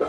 A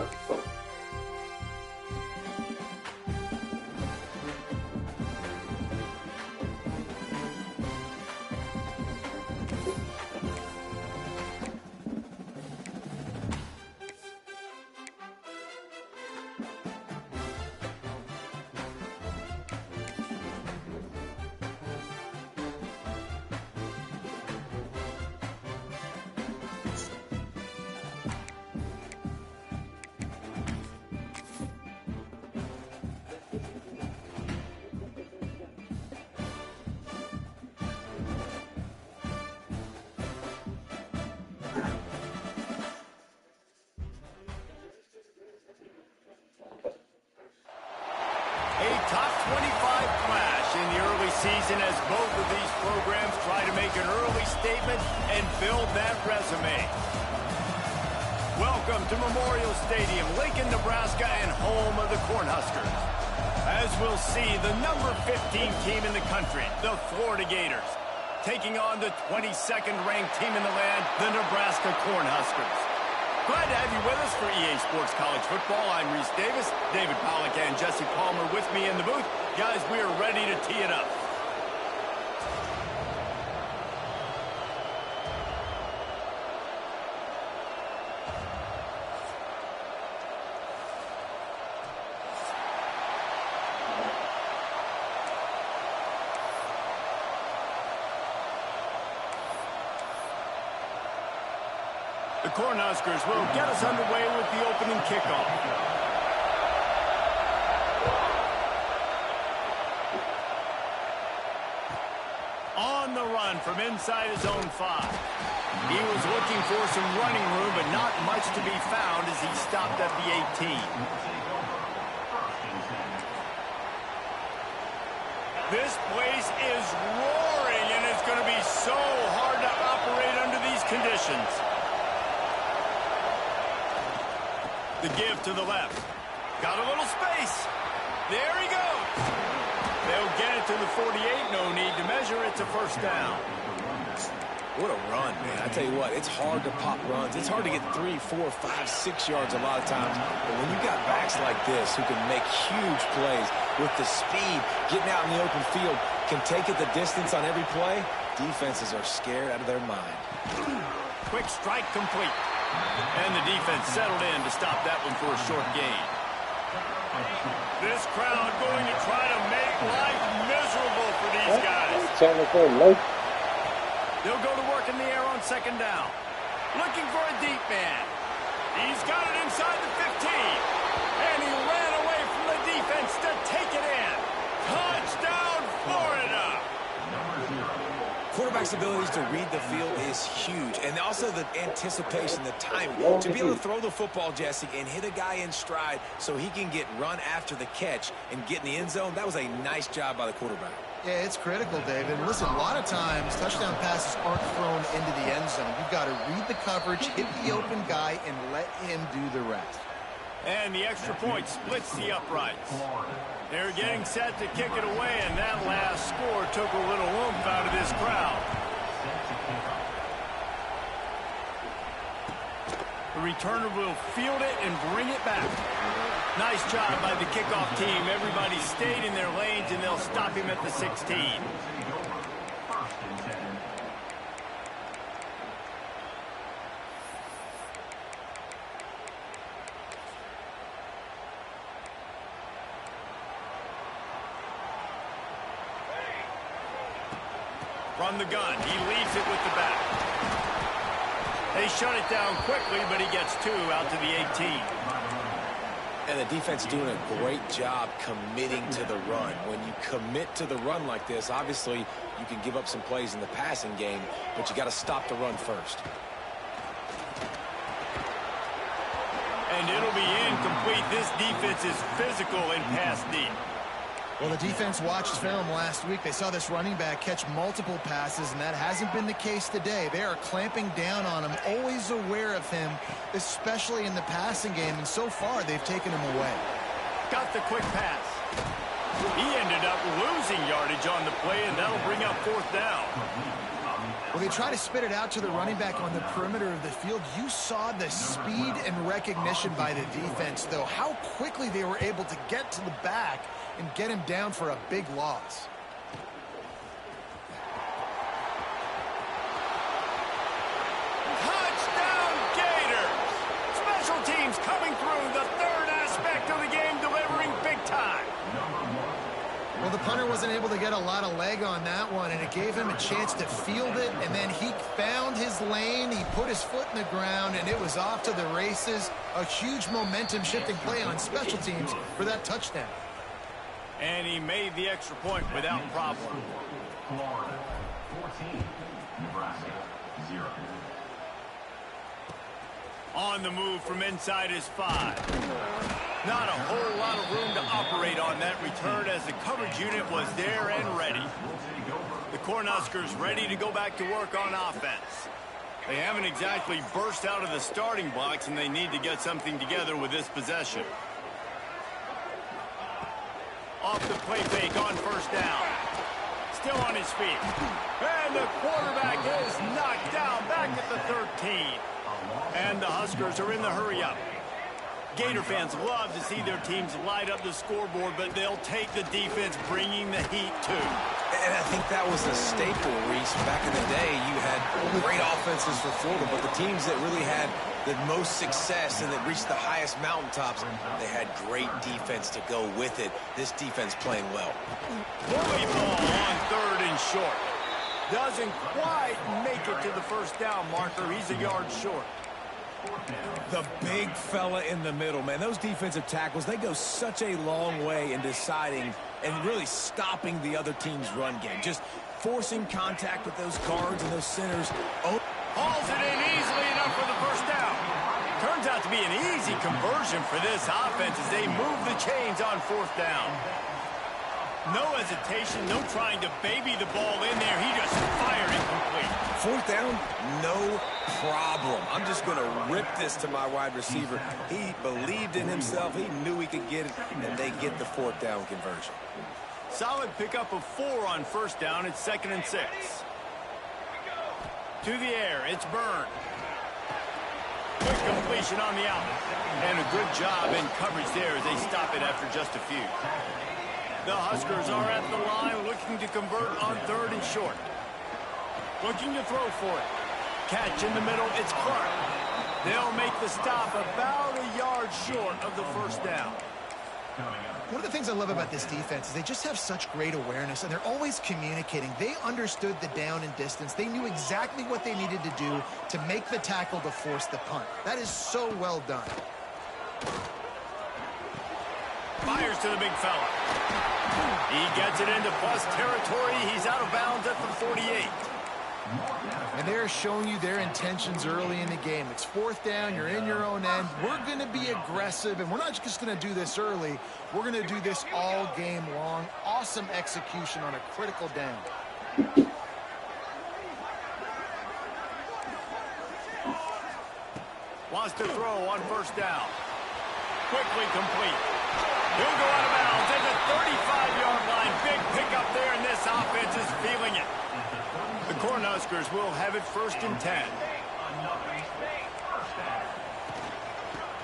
top 25 clash in the early season as both of these programs try to make an early statement and build that resume. Welcome to Memorial Stadium, Lincoln, Nebraska, and home of the Cornhuskers. As we'll see, the number 15 team in the country, the Florida Gators, taking on the 22nd ranked team in the land, the Nebraska Cornhuskers. Glad to have you with us for EA Sports College Football. I'm Reese Davis, David Pollack, and Jesse Palmer with me in the booth. Guys, we are ready to tee it up. The Cornhuskers will get us underway with the opening kickoff. On the run from inside his own 5. He was looking for some running room, but not much to be found as he stopped at the 18. This place is roaring, and it's going to be so hard to operate under these conditions. The give to the left. Got a little space. There he goes. They'll get it to the 48. No need to measure. It's a first down. What a run, man. I tell you what, it's hard to pop runs. It's hard to get 3, 4, 5, 6 yards a lot of times. But when you got backs like this who can make huge plays with the speed, getting out in the open field, can take it the distance on every play, defenses are scared out of their mind. Quick strike complete. And the defense settled in to stop that one for a short gain. This crowd going to try to make life miserable for these guys. They'll go to work in the air on second down. Looking for a deep man. He's got it inside the 15. And he ran away from the defense to take it in. Touchdown, Florida! Quarterback's abilities to read the field is huge, and also the anticipation, the timing. To be able to throw the football, Jesse, and hit a guy in stride so he can get run after the catch and get in the end zone, that was a nice job by the quarterback. Yeah, it's critical, David. Listen, a lot of times touchdown passes aren't thrown into the end zone. You've got to read the coverage, hit the open guy, and let him do the rest. And the extra point splits the uprights. They're getting set to kick it away, and that last score took a little oomph out of this crowd. The returner will field it and bring it back. Nice job by the kickoff team. Everybody stayed in their lanes, and they'll stop him at the 16. From the gun, he leaves it with the back. They shut it down quickly, but he gets 2 out to the 18. And the defense doing a great job committing to the run. When you commit to the run like this, obviously you can give up some plays in the passing game, but you got to stop the run first. And it'll be incomplete. This defense is physical and pass deep. Well, the defense watched film last week. They saw this running back catch multiple passes, and that hasn't been the case today. They are clamping down on him, always aware of him, especially in the passing game, and so far they've taken him away. Got the quick pass. He ended up losing yardage on the play, and that'll bring up 4th down. Well, they try to spit it out to the running back on the perimeter of the field. You saw the speed and recognition by the defense, though. How quickly they were able to get to the back and get him down for a big loss. Touchdown Gators! Special teams coming through, the third aspect of the game, delivering big time. Well, the punter wasn't able to get a lot of leg on that one, and it gave him a chance to field it, and then he found his lane, he put his foot in the ground, and it was off to the races. A huge momentum-shifting play on special teams for that touchdown. And he made the extra point without problem. Florida 14, Nebraska 0. On the move from inside his 5. Not a whole lot of room to operate on that return as the coverage unit was there and ready. The Cornhuskers ready to go back to work on offense. They haven't exactly burst out of the starting blocks, and they need to get something together with this possession. Off the play fake on first down. Still on his feet. And the quarterback is knocked down back at the 13. And the Huskers are in the hurry-up. Gator fans love to see their teams light up the scoreboard, but they'll take the defense bringing the heat too. And I think that was a staple, Reese. Back in the day, you had great offenses for Florida, but the teams that really had the most success and that reached the highest mountaintops, they had great defense to go with it. This defense playing well. Bully ball on third and short. Doesn't quite make it to the first down marker. He's a yard short. The big fella in the middle, man. Those defensive tackles, they go such a long way in deciding and really stopping the other team's run game. Just forcing contact with those guards and those centers. Oh, hauls it in easily enough for the first down. Turns out to be an easy conversion for this offense as they move the chains on fourth down. No hesitation, no trying to baby the ball in there. He just fired it complete. Fourth down, no problem. I'm just going to rip this to my wide receiver. He believed in himself. He knew he could get it, and they get the fourth down conversion. Solid pickup of 4 on first down. It's 2nd and 6. To the air, it's Byrne. Quick completion on the out. And a good job in coverage there as they stop it after just a few. The Huskers are at the line looking to convert on third and short. Looking to throw for it. Catch in the middle, it's Clark. They'll make the stop about a yard short of the first down. One of the things I love about this defense is they just have such great awareness, and they're always communicating. They understood the down and distance. They knew exactly what they needed to do to make the tackle to force the punt. That is so well done. Fires to the big fella. He gets it into plus territory. He's out of bounds at the 48. And they're showing you their intentions early in the game. It's fourth down. You're in your own end. We're going to be aggressive, and we're not just going to do this early. We're going to do this all game long. Awesome execution on a critical down. Wants to throw on first down. Quickly complete. He'll go out of bounds at the 35-yard line. Big pickup there, and this offense is feeling it. The Cornhuskers will have it 1st and 10.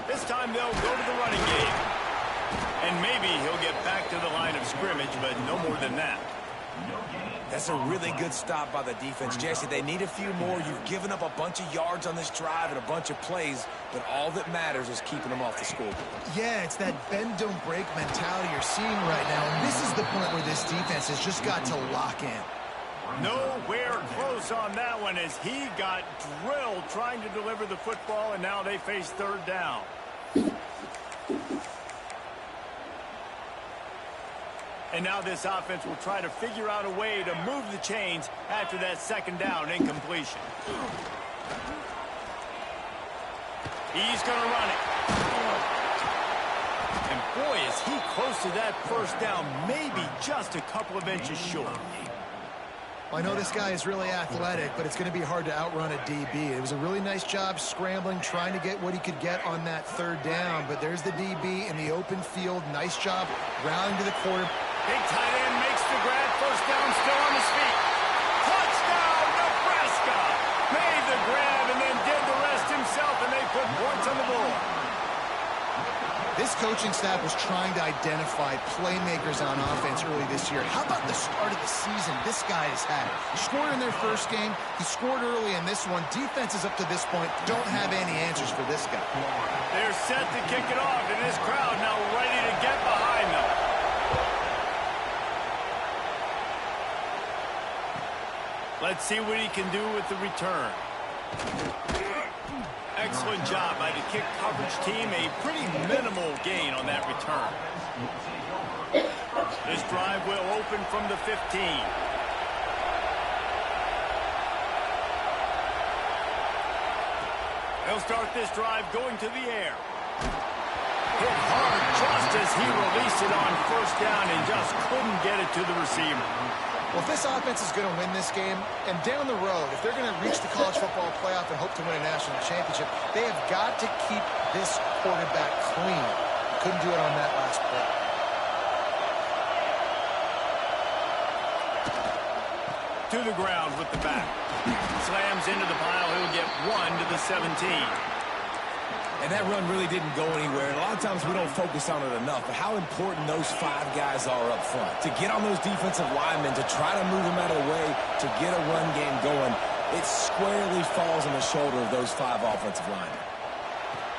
This time they'll go to the running game. And maybe he'll get back to the line of scrimmage, but no more than that. That's a really good stop by the defense. Jesse, they need a few more. You've given up a bunch of yards on this drive and a bunch of plays, but all that matters is keeping them off the scoreboard. Yeah, it's that bend, don't break mentality you're seeing right now. And this is the point where this defense has just got to lock in. Nowhere close on that one as he got drilled trying to deliver the football, and now they face third down. And now this offense will try to figure out a way to move the chains after that 2nd down incompletion. He's going to run it. And boy, is he close to that first down, maybe just a couple of inches short. Well, I know this guy is really athletic, but it's going to be hard to outrun a DB. It was a really nice job scrambling, trying to get what he could get on that 3rd down. But there's the DB in the open field. Nice job rallying to the quarter. Big tight end makes the grab. First down, still on his feet. Touchdown, Nebraska! This coaching staff was trying to identify playmakers on offense early this year. How about the start of the season this guy has had? He scored in their first game. He scored early in this one. Defenses up to this point don't have any answers for this guy. They're set to kick it off, and this crowd now ready to get behind them. Let's see what he can do with the return. Excellent job by the kick coverage team. A pretty minimal gain on that return. This drive will open from the 15. He'll start this drive going to the air. Hit hard just as he released it on first down and just couldn't get it to the receiver. Well, if this offense is going to win this game, and down the road, if they're going to reach the college football playoff and hope to win a national championship, they have got to keep this quarterback clean. Couldn't do it on that last play. To the ground with the back. Slams into the pile. He'll get 1 to the 17. And that run really didn't go anywhere. And a lot of times we don't focus on it enough, but how important those 5 guys are up front. To get on those defensive linemen, to try to move them out of the way, to get a run game going, it squarely falls on the shoulder of those 5 offensive linemen.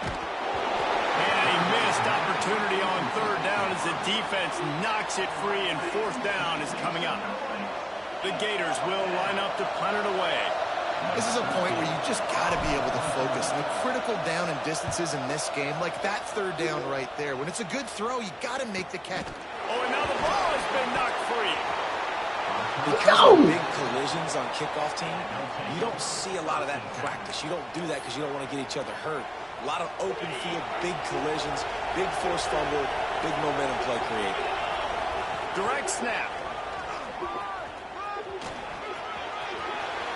And a missed opportunity on third down as the defense knocks it free, and fourth down is coming up. The Gators will line up to punt it away. This is a point where you just got to be able to focus. And the critical down and distances in this game, like that third down right there. When it's a good throw, you got to make the catch. Oh, and now the ball has been knocked free. Because of big collisions on kickoff team, you don't see a lot of that in practice. You don't do that because you don't want to get each other hurt. A lot of open field, big collisions, big forced fumble, big momentum play created. Direct snap.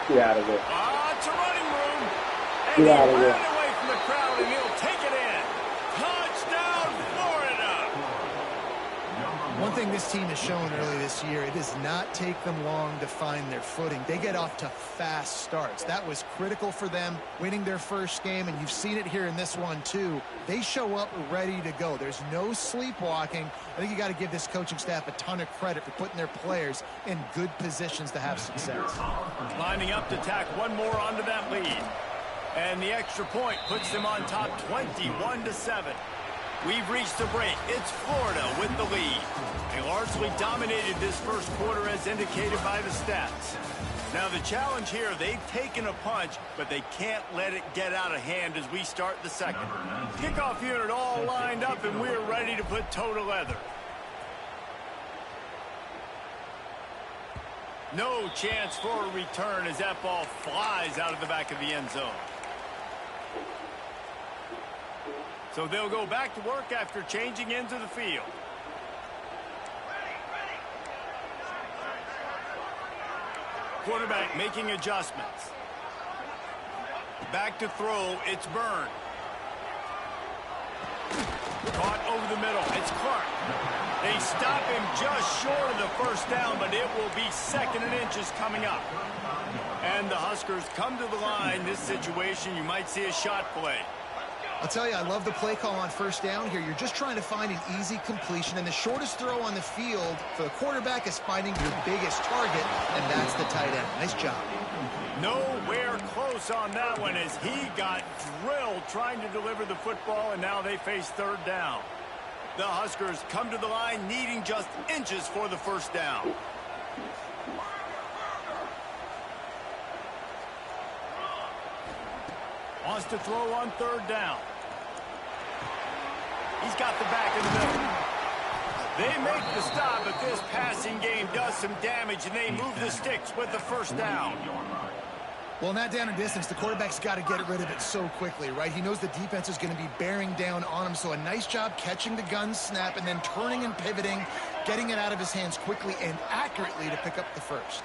Get out of there. It's a running room. And Get out he of ran there. away from the crowd, and he'll take it in. Touchdown, Florida. One thing this team has shown early this year, it does not take them long to find their footing. They get off to fast starts. That was critical for them, winning their first game, and you've seen it here in this one too. They show up ready to go. There's no sleepwalking. I think you got to give this coaching staff a ton of credit for putting their players in good positions to have success. Lining up to tack one more onto that lead. And the extra point puts them on top 21-7. We've reached the break. It's Florida with the lead. They largely dominated this first quarter as indicated by the stats. Now the challenge here, they've taken a punch, but they can't let it get out of hand as we start the second. Kickoff unit all lined up, and we're ready to put toe to leather. No chance for a return as that ball flies out of the back of the end zone. So they'll go back to work after changing into the field. Quarterback making adjustments. Back to throw, it's Byrne. Caught over the middle, it's Clark. They stop him just short of the first down, but it will be 2nd and inches coming up. And the Huskers come to the line. This situation, you might see a shot play. I'll tell you, I love the play call on first down here. You're just trying to find an easy completion, and the shortest throw on the field for the quarterback is finding your biggest target, and that's the tight end. Nice job. Nowhere close on that one as he got drilled trying to deliver the football, and now they face third down. The Huskers come to the line needing just inches for the first down. Wants to throw on third down. He's got the back in the middle. They make the stop, but this passing game does some damage, and they move the sticks with the first down. Well, in that down and distance, the quarterback's got to get rid of it so quickly, right? He knows the defense is going to be bearing down on him, so a nice job catching the gun snap and then turning and pivoting, getting it out of his hands quickly and accurately to pick up the first.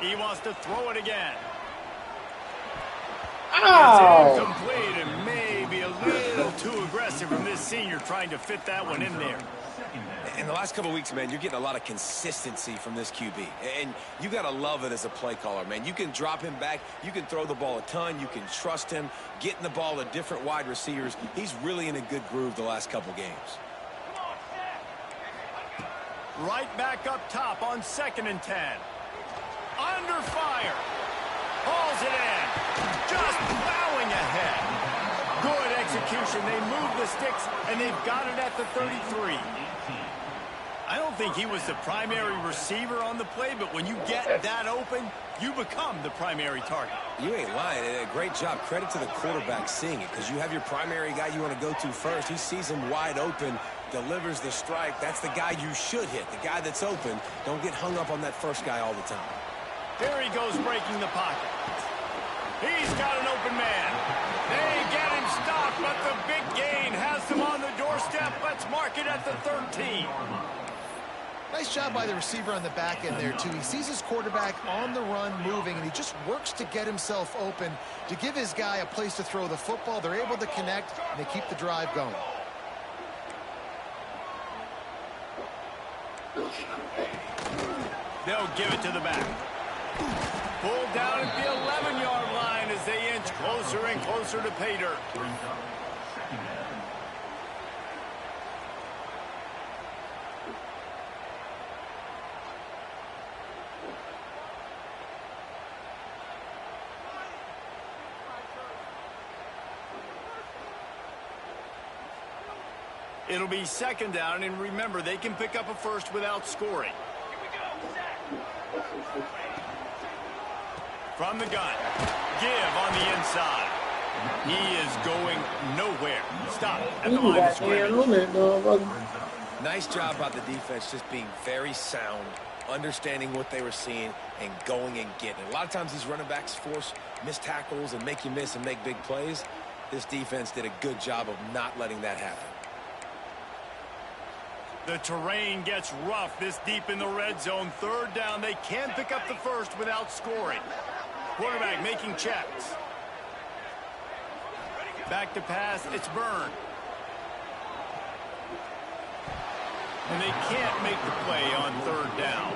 He wants to throw it again. Ow! It's incomplete and maybe a little too aggressive from this senior trying to fit that one in there. In the last couple of weeks, man, you're getting a lot of consistency from this QB. And you got to love it as a play caller, man. You can drop him back. You can throw the ball a ton. You can trust him, getting the ball to different wide receivers. He's really in a good groove the last couple games. Right back up top on 2nd and 10. Under fire. Hauls it in. Just plowing ahead. Good execution. They move the sticks, and they've got it at the 33. I don't think he was the primary receiver on the play, but when you get that open, you become the primary target. You ain't lying. A great job. Credit to the quarterback seeing it, because you have your primary guy you want to go to first. He sees him wide open, delivers the strike. That's the guy you should hit, the guy that's open. Don't get hung up on that first guy all the time. Here he goes breaking the pocket. He's got an open man. They get him stopped, but the big gain has them on the doorstep. Let's mark it at the 13. Nice job by the receiver on the back end there, too. He sees his quarterback on the run moving, and he just works to get himself open to give his guy a place to throw the football. They're able to connect, and they keep the drive going. They'll give it to the back. Pulled down at the 11-yard line as they inch closer and closer to pay dirt. It'll be 2nd down, and remember, they can pick up a first without scoring. From the gun, give on the inside. He is going nowhere. Stop at the line of scrimmage. Nice job by the defense, just being very sound, understanding what they were seeing, and going and getting it. A lot of times these running backs force missed tackles and make you miss and make big plays. This defense did a good job of not letting that happen. The terrain gets rough this deep in the red zone. 3rd down. They can pick up the first without scoring. Quarterback making checks. Back to pass. It's Byrne. And they can't make the play on 3rd down.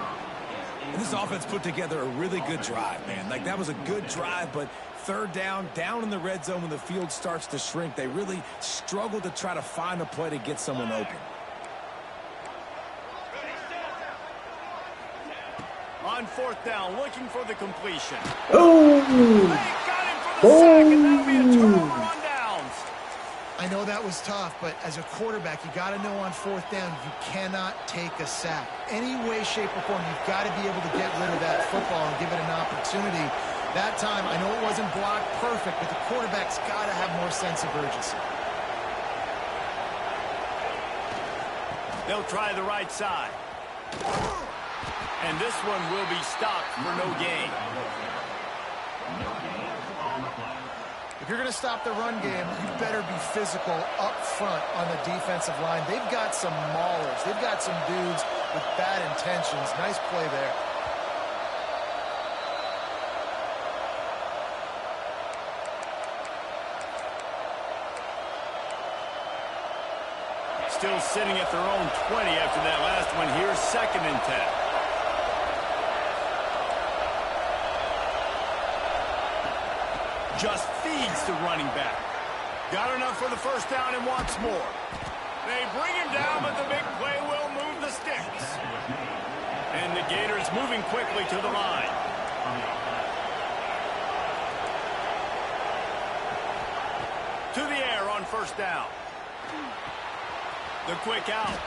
And this offense put together a really good drive, man. Like, that was a good drive, but 3rd down in the red zone when the field starts to shrink, they really struggled to try to find a play to get someone open. On 4th down, looking for the completion. Oh! They got him for the sack, and that'll be a turnover on downs. I know that was tough, but as a quarterback, you got to know on 4th down, you cannot take a sack. Any way, shape, or form, you've got to be able to get rid of that football and give it an opportunity. That time, I know it wasn't blocked perfect, but the quarterback's got to have more sense of urgency. They'll try the right side. And this one will be stopped for no gain. If you're going to stop the run game, you better be physical up front on the defensive line. They've got some maulers. They've got some dudes with bad intentions. Nice play there. Still sitting at their own 20 after that last one. Here's 2nd and 10. Just feeds the running back. Got enough for the 1st down and wants more. They bring him down, but the big play will move the sticks. And the Gators moving quickly to the line. To the air on 1st down. The quick out.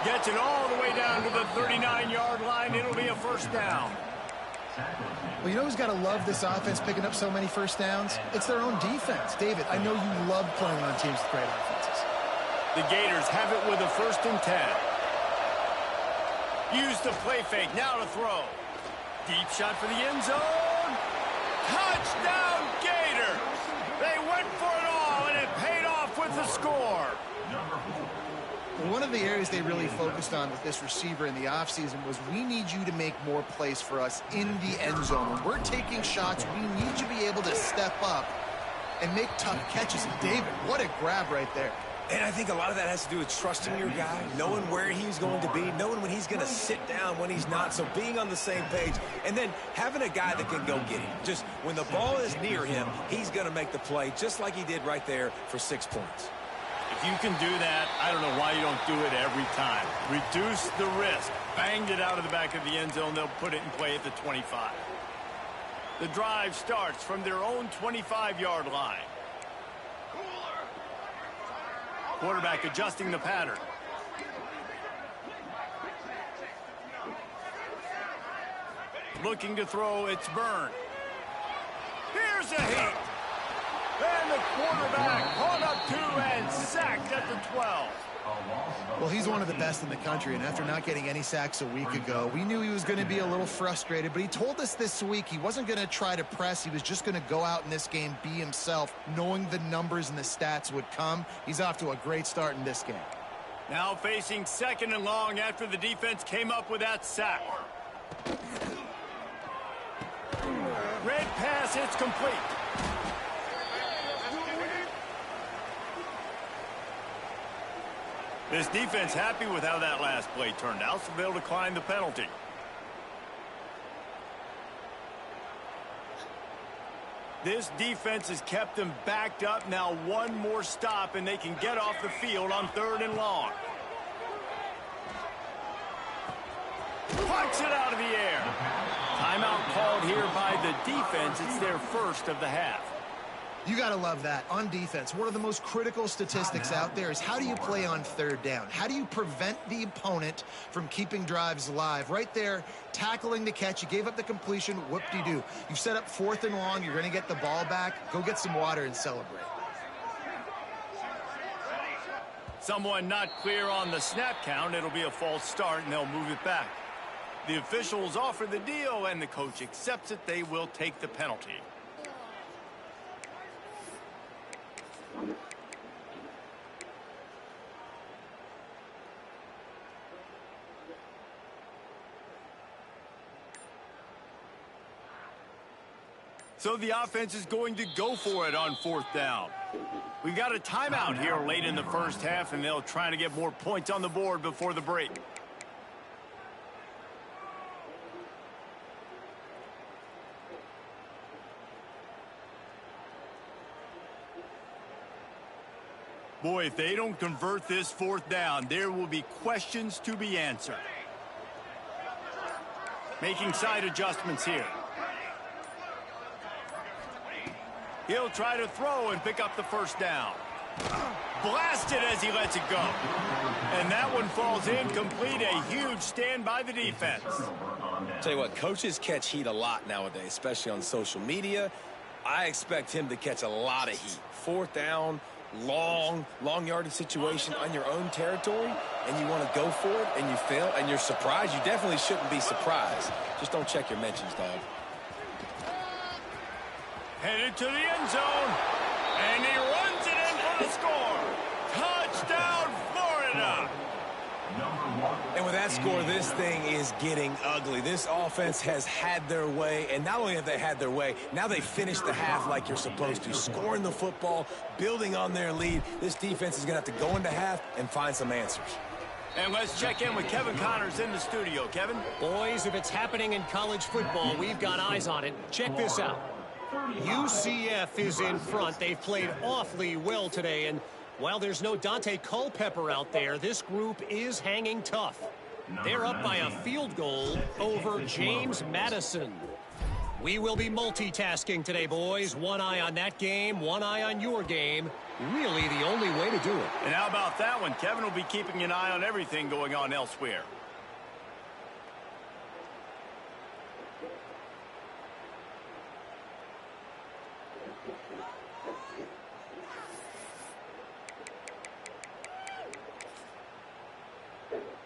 Gets it all the way down to the 39-yard line. It'll be a 1st down. Well, you know who's got to love this offense picking up so many 1st downs? It's their own defense. David, I know you love playing on teams with great offenses. The Gators have it with a 1st and 10. Use the play fake. Now to throw. Deep shot for the end zone. Touchdown, Gators! They went for it all, and it paid off with the score. One of the areas they really focused on with this receiver in the offseason was we need you to make more plays for us in the end zone. When we're taking shots, we need you to be able to step up and make tough catches. And David, what a grab right there. And I think a lot of that has to do with trusting your guy, knowing where he's going to be, knowing when he's going to sit down, when he's not. So being on the same page, and then having a guy that can go get him. Just when the ball is near him, he's going to make the play, just like he did right there for 6 points. If you can do that, I don't know why you don't do it every time. Reduce the risk. Banged it out of the back of the end zone. They'll put it in play at the 25. The drive starts from their own 25-yard line. Quarterback adjusting the pattern. Looking to throw, it's Byrne. Here's a hit. And the quarterback caught up 2 and sacked at the 12. Well, he's one of the best in the country, and after not getting any sacks a week ago, we knew he was going to be a little frustrated, but he told us this week he wasn't going to try to press. He was just going to go out in this game, be himself, knowing the numbers and the stats would come. He's off to a great start in this game. Now facing 2nd and long after the defense came up with that sack. Red pass, it's complete. This defense happy with how that last play turned out, so they'll decline the penalty. This defense has kept them backed up. Now one more stop, and they can get off the field on 3rd and long. Punch it out of the air. Timeout called here by the defense. It's their first of the half. You got to love that. On defense, one of the most critical statistics out there is how do you play on 3rd down? How do you prevent the opponent from keeping drives alive? Right there, tackling the catch. You gave up the completion. Whoop-de-doo. You've set up 4th and long. You're going to get the ball back. Go get some water and celebrate. Someone not clear on the snap count. It'll be a false start, and they'll move it back. The officials offer the deal, and the coach accepts it. They will take the penalty. So the offense is going to go for it on 4th down. We've got a timeout here late in the first half, and they'll try to get more points on the board before the break. Boy, if they don't convert this 4th down, there will be questions to be answered. Making side adjustments here. He'll try to throw and pick up the 1st down. Blasted as he lets it go. And that one falls incomplete. A huge stand by the defense. Tell you what, coaches catch heat a lot nowadays, especially on social media. I expect him to catch a lot of heat. 4th down, long yardage situation on your own territory, and you want to go for it, and you fail, and you're surprised. You definitely shouldn't be surprised. Just don't check your mentions, dog. Headed to the end zone, and he runs it in for the score. Touchdown, Florida. And with that score, this thing is getting ugly. This offense has had their way, and not only have they had their way, now they finished the half like you're supposed to, scoring the football, building on their lead. This defense is going to have to go into half and find some answers. And let's check in with Kevin Connors in the studio. Kevin? Boys, if it's happening in college football, we've got eyes on it. Check this out. UCF is in front. They've played awfully well today, and while there's no Dante Culpepper out there, this group is hanging tough. They're up by a field goal over James Madison. We will be multitasking today, boys. One eye on that game, one eye on your game. Really the only way to do it. And how about that one? Kevin will be keeping an eye on everything going on elsewhere.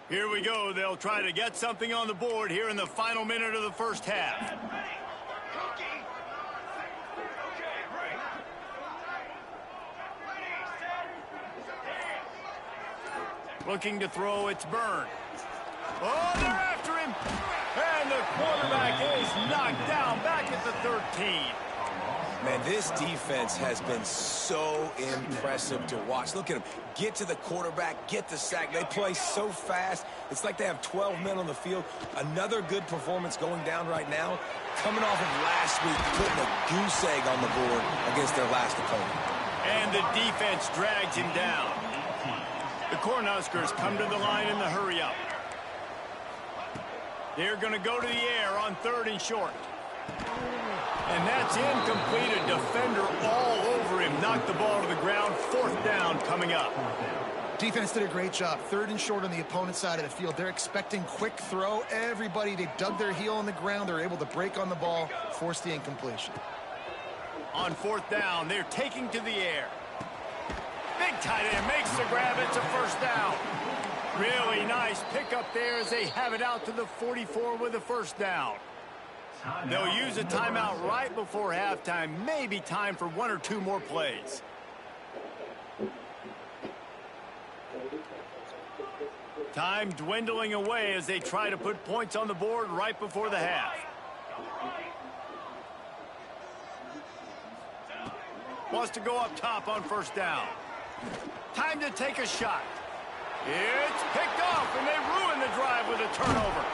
Here we go. They'll try to get something on the board here in the final minute of the first half. Looking to throw, it's Byrne. Oh, they're after him. And the quarterback is knocked down back at the 13. Man, this defense has been so impressive to watch. Look at them. Get to the quarterback, get the sack. They play so fast. It's like they have 12 men on the field. Another good performance going down right now. Coming off of last week, putting a goose egg on the board against their last opponent. And the defense drags him down. The Cornhuskers come to the line in the hurry-up. They're going to go to the air on 3rd and short. And that's incomplete. A defender all over him. Knocked the ball to the ground. 4th down coming up. Defense did a great job. 3rd and short on the opponent's side of the field. They're expecting quick throw. Everybody, they dug their heel on the ground. They're able to break on the ball, force the incompletion. On 4th down, they're taking to the air. Big tight end makes the grab. It's a 1st down. Really nice pickup there as they have it out to the 44 with a 1st down. They'll use a timeout right before halftime. Maybe time for 1 or 2 more plays. Time dwindling away as they try to put points on the board right before the half. Wants to go up top on 1st down. Time to take a shot. It's picked off, and they ruin the drive with a turnover.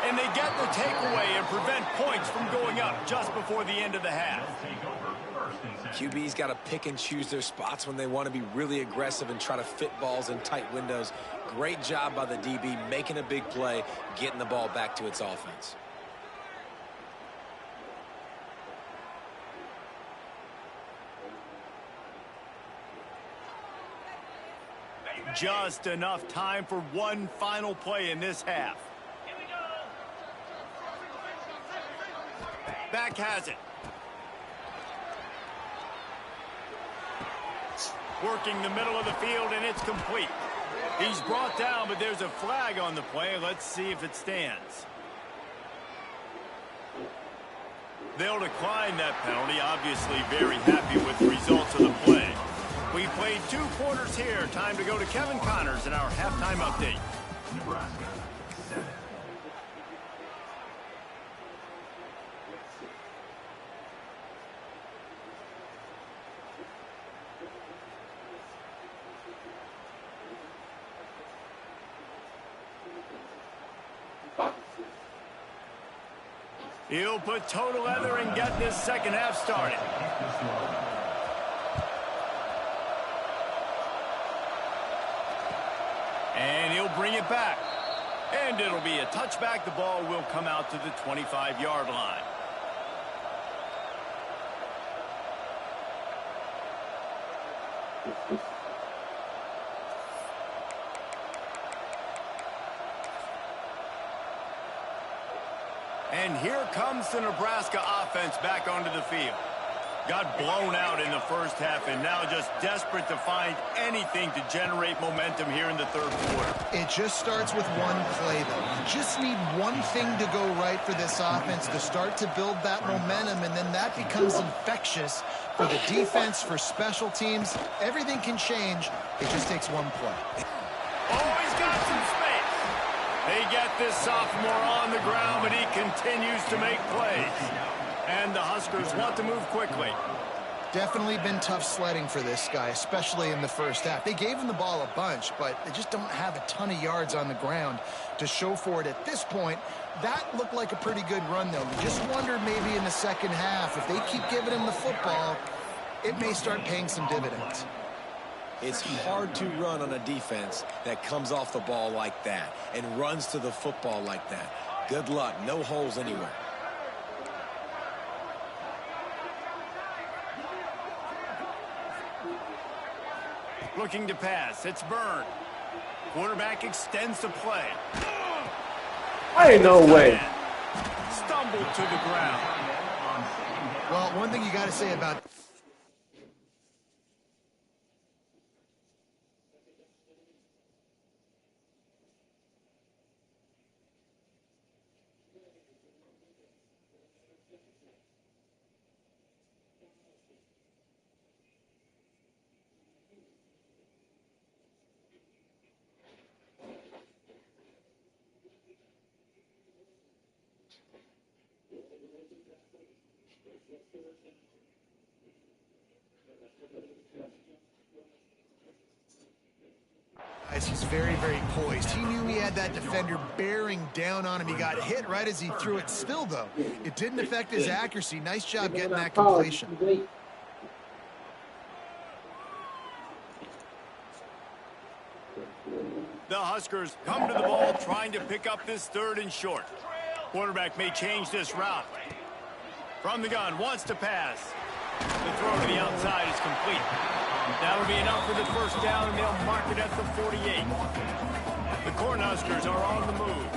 And they get the takeaway and prevent points from going up just before the end of the half. QB's got to pick and choose their spots when they want to be really aggressive and try to fit balls in tight windows. Great job by the DB making a big play, getting the ball back to its offense. Just enough time for one final play in this half. Back has it. Working the middle of the field, and it's complete. He's brought down, but there's a flag on the play. Let's see if it stands. They'll decline that penalty. Obviously very happy with the results of the play. We played 2 quarters here. Time to go to Kevin Connors in our halftime update. Nebraska 7. He'll put toe to leather and get this second half started. And he'll bring it back. And it'll be a touchback. The ball will come out to the 25-yard line. And here comes the Nebraska offense back onto the field. Got blown out in the first half and now just desperate to find anything to generate momentum here in the 3rd quarter. It just starts with one play, though. You just need one thing to go right for this offense to start to build that momentum, and then that becomes infectious for the defense, for special teams. Everything can change. It just takes one play. Oh, he's got some space. They get this sophomore on the ground, but he continues to make plays. And the Huskers want to move quickly. Definitely been tough sledding for this guy, especially in the first half. They gave him the ball a bunch, but they just don't have a ton of yards on the ground to show for it at this point. That looked like a pretty good run, though. You just wonder maybe in the second half, if they keep giving him the football, it may start paying some dividends. It's hard to run on a defense that comes off the ball like that and runs to the football like that. Good luck. No holes anywhere. Looking to pass. It's Byrne. Quarterback extends the play. Ain't no way. Stumbled to the ground. Well, one thing you got to say about very, very poised. He knew he had that defender bearing down on him. He got hit right as he threw it. Still, though, it didn't affect his accuracy. Nice job getting that completion. The Huskers come to the ball trying to pick up this 3rd and short. Quarterback may change this route. From the gun, wants to pass. The throw to the outside is complete. That'll be enough for the first down, and they'll mark it at the 48. The Cornhuskers are on the move.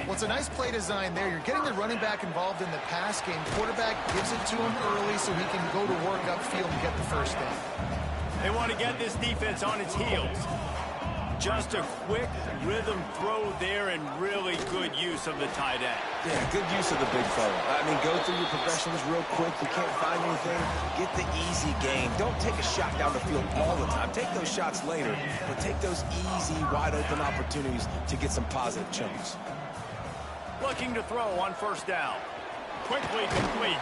Well, it's a nice play design there. You're getting the running back involved in the pass game. Quarterback gives it to him early so he can go to work upfield and get the first down. They want to get this defense on its heels. Just a quick rhythm throw there and really good use of the tight end. Yeah, good use of the big fella. I mean, go through your progressions real quick. You can't find anything. Get the easy game. Don't take a shot down the field all the time. Take those shots later, but take those easy, wide-open opportunities to get some positive chunks. Looking to throw on first down. Quickly complete.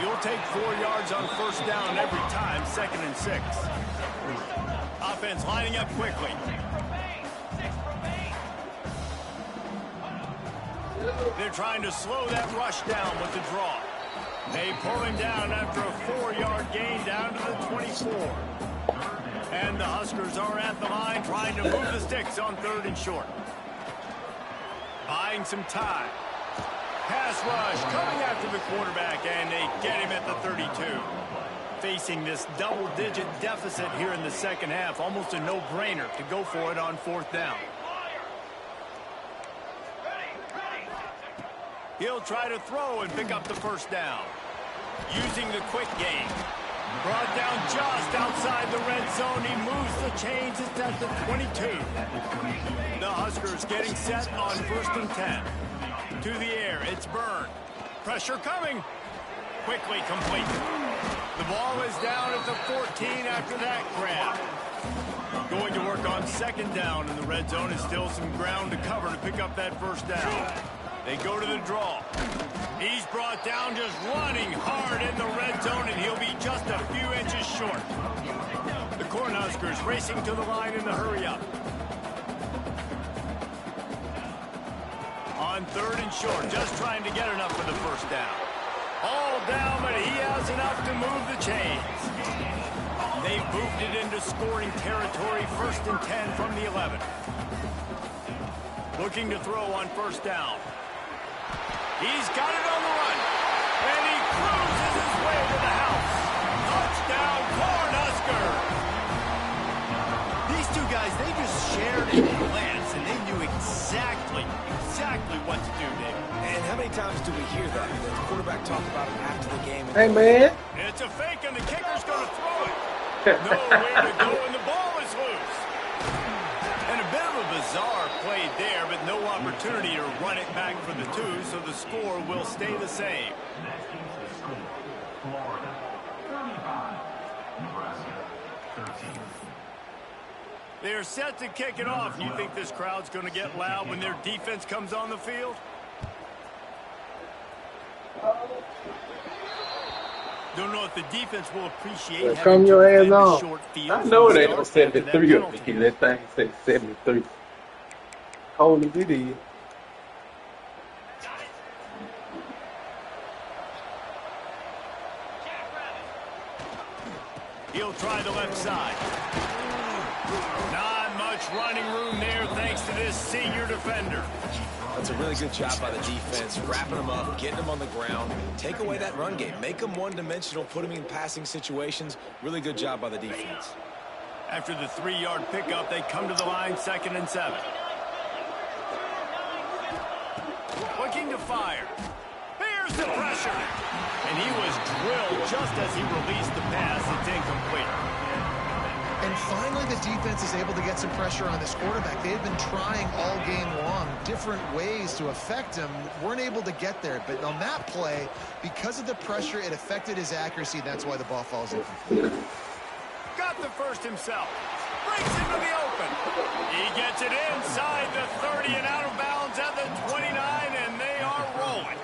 You'll take 4 yards on first down every time, 2nd and 6. Offense lining up quickly. They're trying to slow that rush down with the draw. They pull him down after a 4-yard gain down to the 24. And the Huskers are at the line trying to move the sticks on 3rd and short. Buying some time. Pass rush coming after the quarterback, and they get him at the 32. Facing this double-digit deficit here in the second half, almost a no-brainer to go for it on 4th down. He'll try to throw and pick up the first down. Using the quick game. Brought down just outside the red zone. He moves the chains. It's at the 22. The Huskers getting set on 1st and 10. To the air, it's Byrne. Pressure coming. Quickly complete. The ball is down at the 14 after that grab. Going to work on 2nd down in the red zone. Is still some ground to cover to pick up that first down. They go to the draw. He's brought down just running hard in the red zone, and he'll be just a few inches short. The Cornhuskers racing to the line in the hurry-up. On 3rd and short, just trying to get enough for the first down. All down, but he has enough to move the chains. They've moved it into scoring territory, 1st and 10 from the 11. Looking to throw on first down. He's got it on the run, and he cruises his way to the house. Touchdown, Cornhuskers! These two guys, they just shared a glance, and they knew exactly what to do, David. And how many times do we hear that? The quarterback talk about it after the game. Hey, man. It's a fake, and the kicker's going to throw it. Nowhere to go, and the ball is loose. And a bit of a bizarre play there, but no opportunity to run it back for the 2, so the score will stay the same. Florida, 35. Nebraska, 13. They're set to kick it off. You think this crowd's going to get loud when their defense comes on the field? Don't know if the defense will appreciate Come your ass on. short field. I know it ain't no 73 up here. That thing said 73. Cold as it is. He'll try the left side. Not much running room there thanks to this senior defender. That's a really good job by the defense, wrapping them up, getting them on the ground. Take away that run game. Make them one-dimensional, put them in passing situations. Really good job by the defense. After the 3-yard pickup, they come to the line, 2nd and 7. Looking to fire. Here's the pressure. And he was drilled just as he released the pass. It's incomplete. And finally, the defense is able to get some pressure on this quarterback. They had been trying all game long different ways to affect him. Weren't able to get there. But on that play, because of the pressure, it affected his accuracy. That's why the ball falls in. Got the first himself. Breaks into the open. He gets it inside the 30 and out of bounds at the 29, and they are rolling.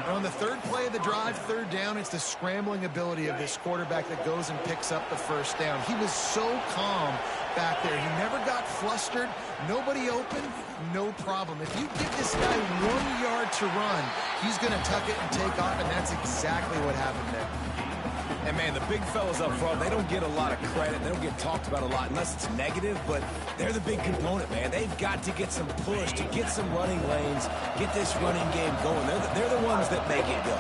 On the 3rd play of the drive, 3rd down, it's the scrambling ability of this quarterback that goes and picks up the first down. He was so calm back there. He never got flustered. Nobody open, no problem. If you give this guy 1 yard to run, he's going to tuck it and take off, and that's exactly what happened there. And, man, the big fellas up front, they don't get a lot of credit. They don't get talked about a lot unless it's negative, but they're the big component, man. They've got to get some push, to get some running lanes, get this running game going. They're the ones that make it go.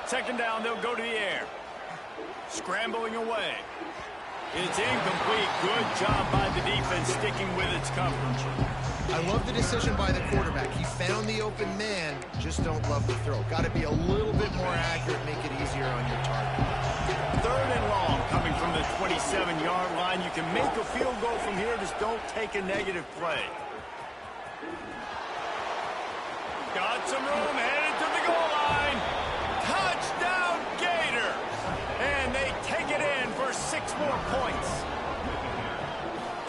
Second down, they'll go to the air. Scrambling away. It's incomplete. Good job by the defense sticking with its coverage. I love the decision by the quarterback. He found the open man, just don't love the throw. Got to be a little bit more accurate, make it easier on your target. Third and long coming from the 27-yard line. You can make a field goal from here, just don't take a negative play. Got some room, headed to the goal line. Touchdown, Gator! And they take it in for 6 more points.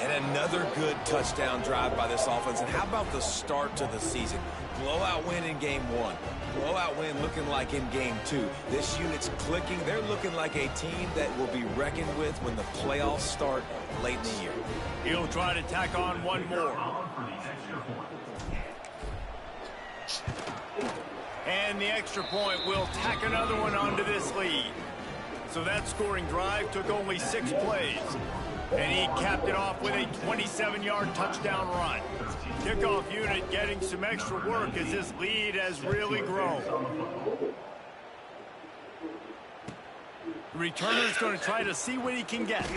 And another good touchdown drive by this offense. And how about the start to the season? Blowout win in game 1. Blowout win looking like in game 2. This unit's clicking. They're looking like a team that will be reckoned with when the playoffs start late in the year. He'll try to tack on one more. And the extra point will tack another one onto this lead. So that scoring drive took only 6 plays. And he capped it off with a 27-yard touchdown run. Kickoff unit getting some extra work as this lead has really grown. The returner's going to try to see what he can get.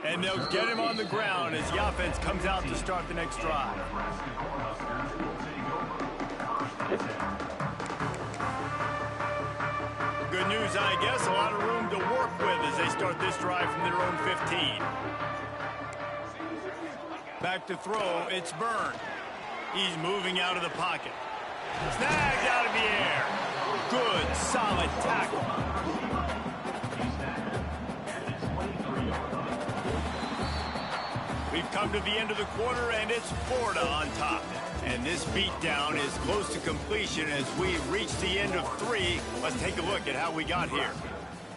And they'll get him on the ground as the offense comes out to start the next drive. Good news, I guess. A lot of room to work with as they start this drive from their own 15. Back to throw, it's Byrne. He's moving out of the pocket. Snagged out of the air. Good, solid tackle. We've come to the end of the quarter, and it's Florida on top. And this beatdown is close to completion as we reach the end of 3. Let's take a look at how we got here.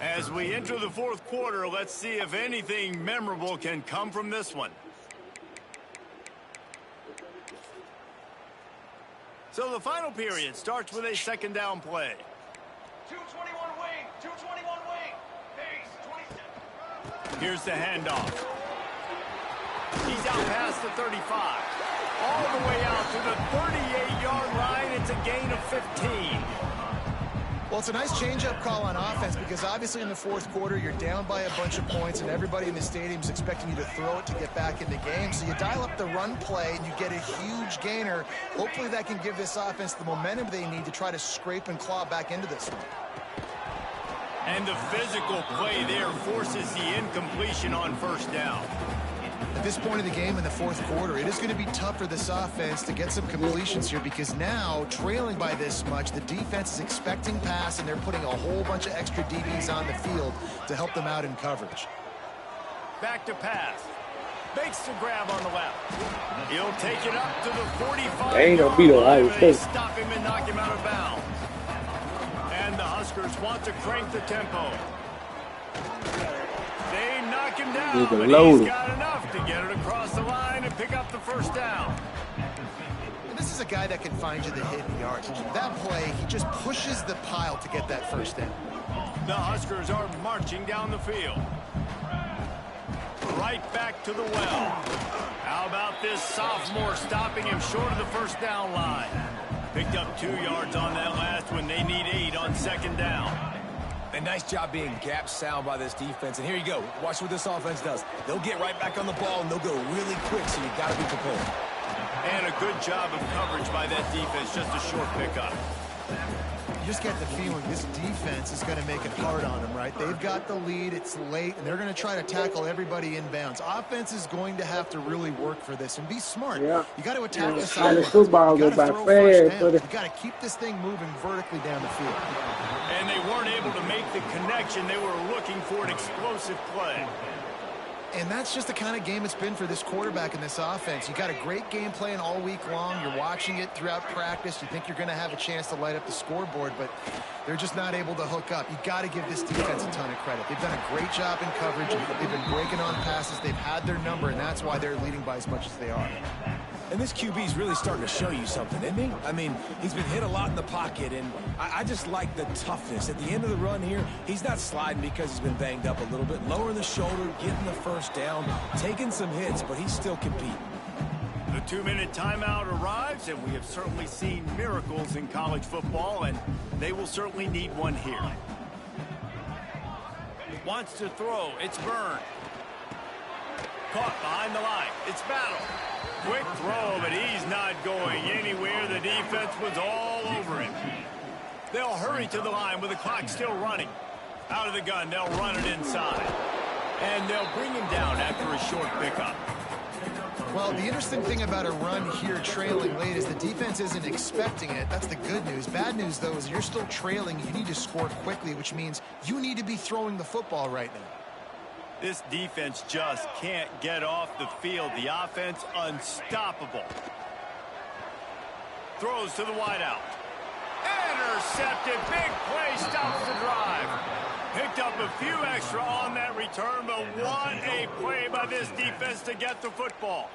As we enter the 4th quarter, let's see if anything memorable can come from this one. So the final period starts with a second down play. 221 wing, 221 wing. Base, 27. Here's the handoff. He's out past the 35. All the way out to the 38-yard line. It's a gain of 15. Well, it's a nice change-up call on offense because obviously in the 4th quarter, you're down by a bunch of points and everybody in the stadium is expecting you to throw it to get back in the game. So you dial up the run play and you get a huge gainer. Hopefully that can give this offense the momentum they need to try to scrape and claw back into this one. And the physical play there forces the incompletion on first down. At this point of the game in the 4th quarter, it is going to be tough for this offense to get some completions here because now, trailing by this much, the defense is expecting pass and they're putting a whole bunch of extra DBs on the field to help them out in coverage. Back to pass. Makes the grab on the left. He'll take it up to the 45. They ain't gonna beat Ohio State. Stop him and knock him out of bounds. And the Huskers want to crank the tempo. They knock him down, but he's got enough to get it across the line and pick up the first down. And this is a guy that can find you the hidden yardage. That play, he just pushes the pile to get that first down. The Huskers are marching down the field. Right back to the well. How about this sophomore stopping him short of the first down line? Picked up 2 yards on that last one. They need 8 on second down. A nice job being gap sound by this defense. And here you go. Watch what this offense does. They'll get right back on the ball, and they'll go really quick, so you got to be prepared. And a good job of coverage by that defense. Just a short pickup. You just get the feeling this defense is going to make it hard on them, right? They've got the lead. It's late, and they're going to try to tackle everybody inbounds. Offense is going to have to really work for this and be smart. Yeah. You got to attack the side. You got to keep this thing moving vertically down the field. And they weren't able to make the connection. They were looking for an explosive play. And that's just the kind of game it's been for this quarterback in this offense. You got a great game plan all week long. You're watching it throughout practice. You think you're going to have a chance to light up the scoreboard, but they're just not able to hook up. You got to give this defense a ton of credit. They've done a great job in coverage. They've been breaking on passes. They've had their number, and that's why they're leading by as much as they are. And this QB is really starting to show you something, isn't he? I mean, he's been hit a lot in the pocket, and I just like the toughness. At the end of the run here, he's not sliding because he's been banged up a little bit. Lowering the shoulder, getting the first down, taking some hits, but he's still competing. The 2-minute timeout arrives, and we have certainly seen miracles in college football, and they will certainly need one here. Wants to throw. It's Byrne. Caught behind the line. It's Battle. Quick throw, but he's not going anywhere. The defense was all over him. They'll hurry to the line with the clock still running. Out of the gun, they'll run it inside. And they'll bring him down after a short pickup. Well, the interesting thing about a run here trailing late is the defense isn't expecting it. That's the good news. Bad news, though, is you're still trailing. You need to score quickly, which means you need to be throwing the football right now. This defense just can't get off the field. The offense unstoppable. Throws to the wideout. Intercepted. Big play stops the drive. Picked up a few extra on that return, but what a play by this defense to get the football.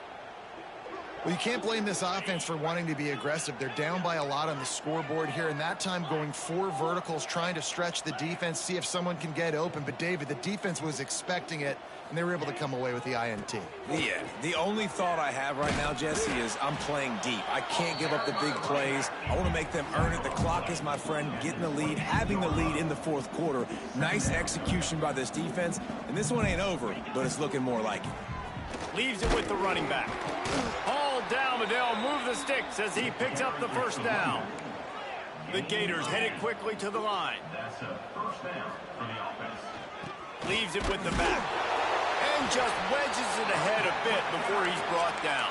Well, you can't blame this offense for wanting to be aggressive. They're down by a lot on the scoreboard here, and that time going 4 verticals, trying to stretch the defense, see if someone can get open. But, David, the defense was expecting it, and they were able to come away with the INT. Yeah, the only thought I have right now, Jesse, is I'm playing deep. I can't give up the big plays. I want to make them earn it. The clock is my friend. Getting the lead, having the lead in the fourth quarter. Nice execution by this defense. And this one ain't over, but it's looking more like it. Leaves it with the running back. Hauled down, but they'll move the sticks as he picks up the first down. The Gators headed quickly to the line. That's a first down for the offense. Leaves it with the back. And just wedges it ahead a bit before he's brought down.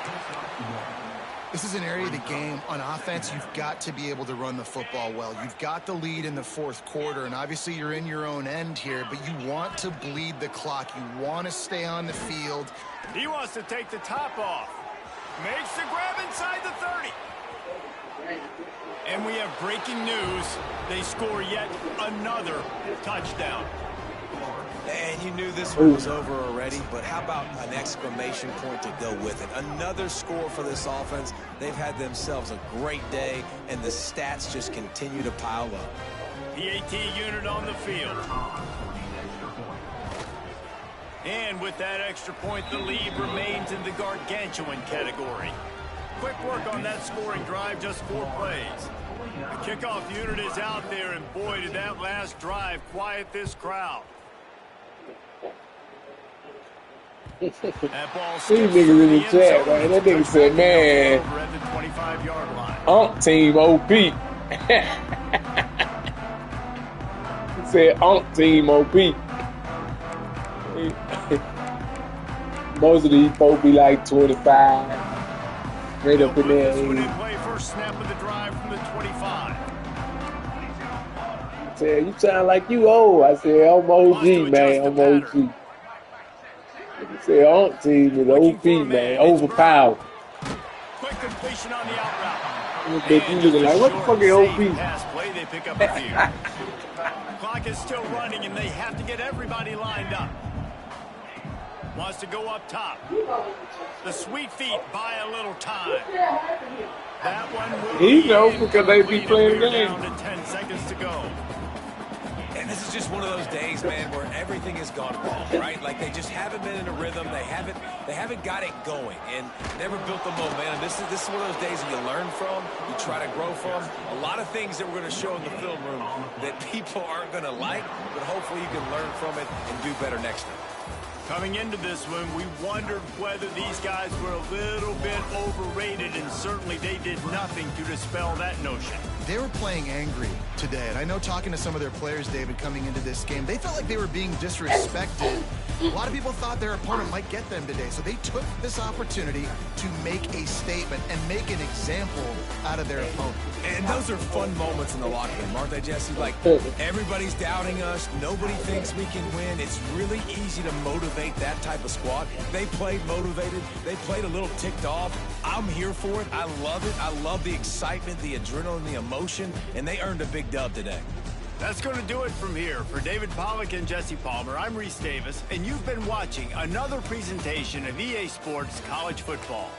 This is an area of the game on offense you've got to be able to run the football well. You've got the lead in the fourth quarter, and obviously you're in your own end here, but you want to bleed the clock. You want to stay on the field. He wants to take the top off. Makes the grab inside the 30. And we have breaking news. They score yet another touchdown. And you knew this one was over already, but how about an exclamation point to go with it? Another score for this offense. They've had themselves a great day, and the stats just continue to pile up. PAT unit on the field. And with that extra point, the lead remains in the gargantuan category. Quick work on that scoring drive, just 4 plays. The kickoff unit is out there, and boy, did that last drive quiet this crowd. That ball These niggas in the chat, man. That nigga said, man, over at the 25-yard line. Team OP. He said, Team OP. Most of these folks be like 25. Right up in there. Play first snap of the drive from the 25. He said, you sound like you old. I said, I'm OG, man. I'm OG. He said, Team is OP, man. Overpowered. Quick completion on the out route. You looking like, what the fuck is OP? Pass play, they pick up a few. Clock is still running, and they have to get everybody lined up. Wants to go up top. The sweet feet buy a little time. That one will He knows because they be playing the game. Down to 10 seconds to go. And this is just one of those days, man, where everything has gone wrong, right? Like they just haven't been in a rhythm. They haven't got it going and never built the momentum. This is one of those days that you learn from, you try to grow from. A lot of things that we're going to show in the film room that people aren't going to like, but hopefully you can learn from it and do better next time. Coming into this one, we wondered whether these guys were a little bit overrated, and certainly they did nothing to dispel that notion. They were playing angry today, and I know talking to some of their players, David, coming into this game, they felt like they were being disrespected A lot of people thought their opponent might get them today, so they took this opportunity to make a statement and make an example out of their opponent. And those are fun moments in the locker room, aren't they, Jesse? Like, everybody's doubting us. Nobody thinks we can win. It's really easy to motivate that type of squad. They played motivated. They played a little ticked off. I'm here for it. I love it. I love the excitement, the adrenaline, the emotion, and they earned a big dub today. That's going to do it from here. For David Pollack and Jesse Palmer, I'm Reese Davis, and you've been watching another presentation of EA Sports College Football.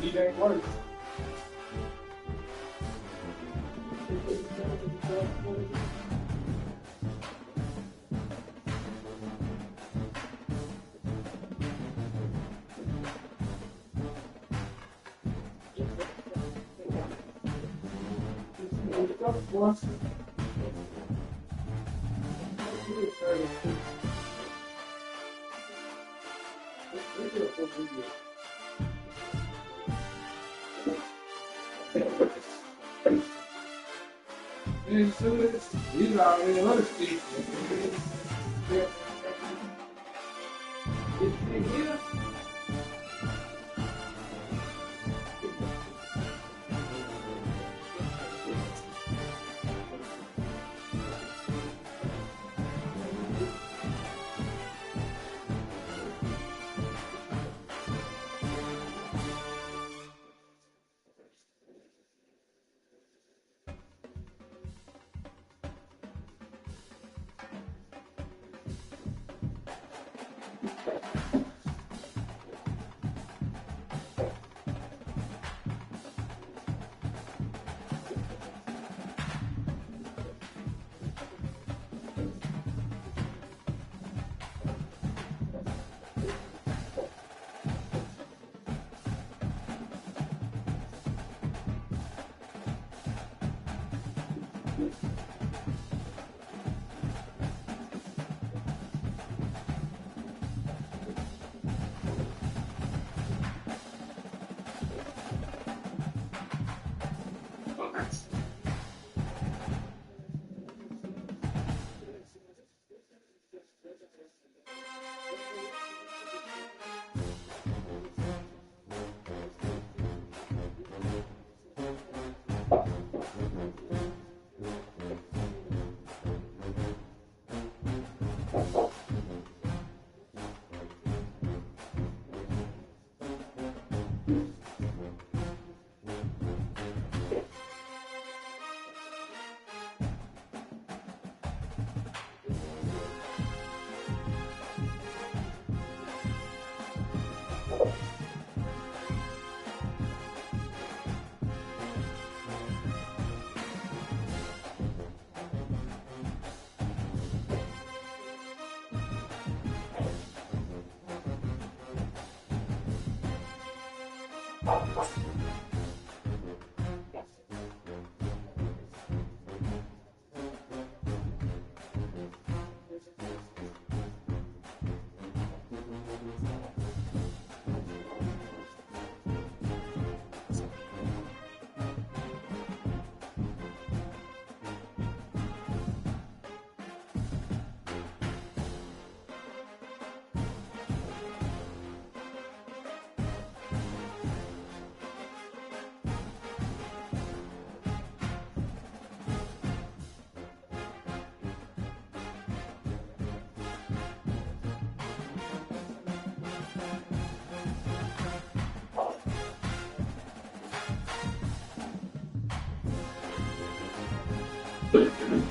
He ain't worse. He's already another Steve. Thank you.